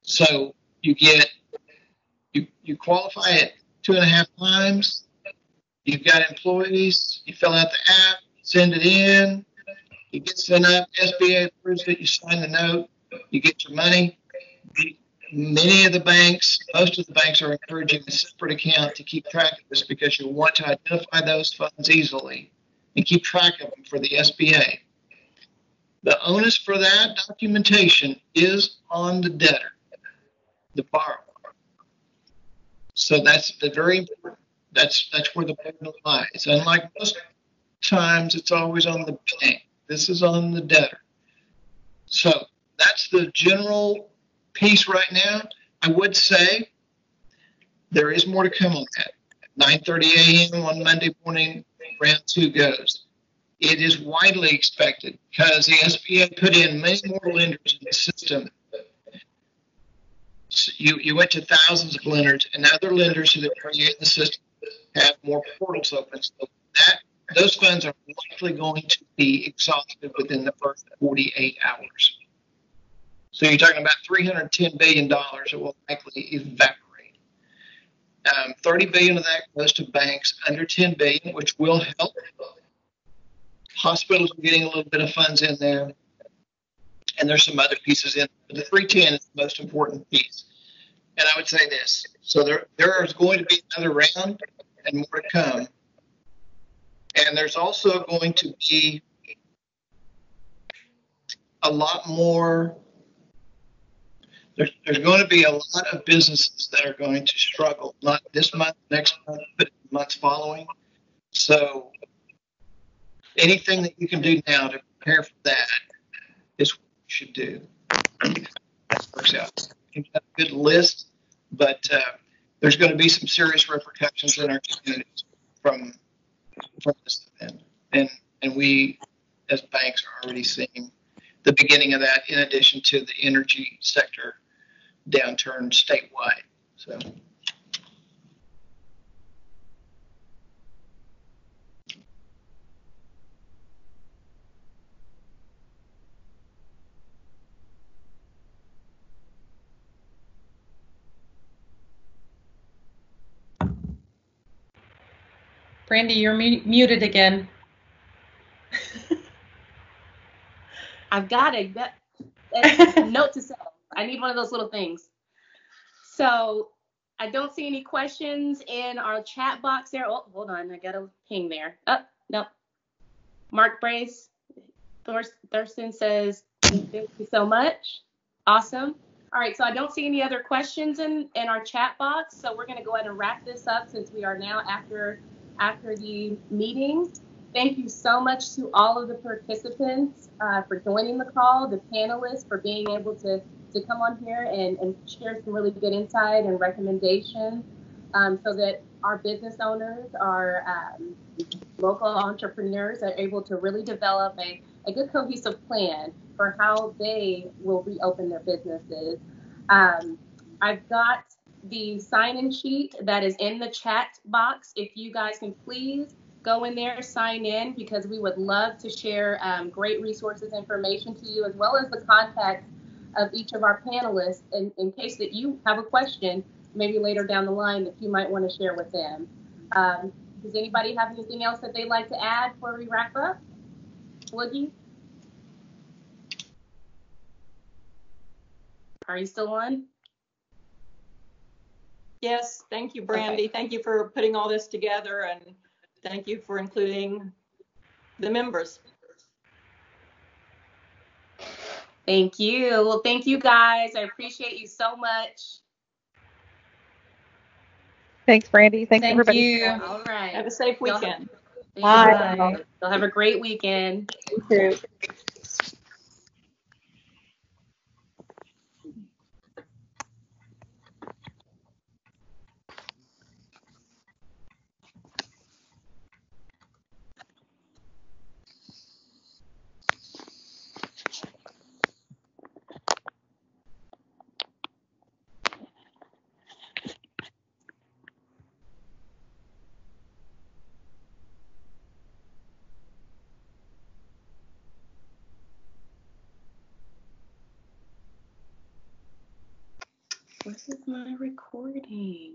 So you qualify it 2.5 times. You've got employees, you fill out the app, send it in, you get sent up, SBA approves it, you sign the note, you get your money. Many of the banks, most of the banks are encouraging a separate account to keep track of this because you want to identify those funds easily and keep track of them for the SBA. The onus for that documentation is on the debtor, the borrower. So that's the very important. That's where the burden lies. Unlike most times, it's always on the bank. This is on the debtor. So that's the general piece right now. I would say there is more to come on that. 9:30 a.m. on Monday morning, round 2 goes. It is widely expected because the SBA put in many more lenders in the system. So you went to thousands of lenders, and other lenders who are in the system have more portals open. So those funds are likely going to be exhausted within the first 48 hours. So you're talking about $310 billion that will likely evaporate. 30 billion of that goes to banks under 10 billion, which will help. Hospitals are getting a little bit of funds in there, and there's some other pieces in. But the 310 is the most important piece. And I would say this: so there is going to be another round and more to come. And there's also going to be a lot more. There's going to be a lot of businesses that are going to struggle, not this month, next month, but months following. So anything that you can do now to prepare for that is what you should do. That works out. You have a good list, but there's going to be some serious repercussions in our communities from this event. And we, as banks, are already seeing the beginning of that, in addition to the energy sector downturn statewide. So. Brandy, you're muted again. I've got a note to self. I need one of those little things. So I don't see any questions in our chat box there. Oh, hold on. I got a ping there. Oh, no. Mark Brace, Thurston says, thank you so much. Awesome. All right, so I don't see any other questions in our chat box. So we're going to go ahead and wrap this up since we are now after the meeting. Thank you so much to all of the participants for joining the call, the panelists for being able to come on here and share some really good insight and recommendations so that our business owners, our local entrepreneurs are able to really develop a good cohesive plan for how they will reopen their businesses. I've got the sign-in sheet that is in the chat box. If you guys can please go in there, sign in, because we would love to share great resources, information to you, as well as the contacts of each of our panelists in case that you have a question, maybe later down the line, that you might want to share with them. Does anybody have anything else that they'd like to add before we wrap up? Woogie? Are you still on? Yes, thank you, Brandy. Okay. Thank you for putting all this together, and thank you for including the members. Thank you. Well, thank you guys. I appreciate you so much. Thanks, Brandy. Thanks, everybody. You. All right. Have a safe weekend. Bye. You'll have a great weekend. You too. What is my recording?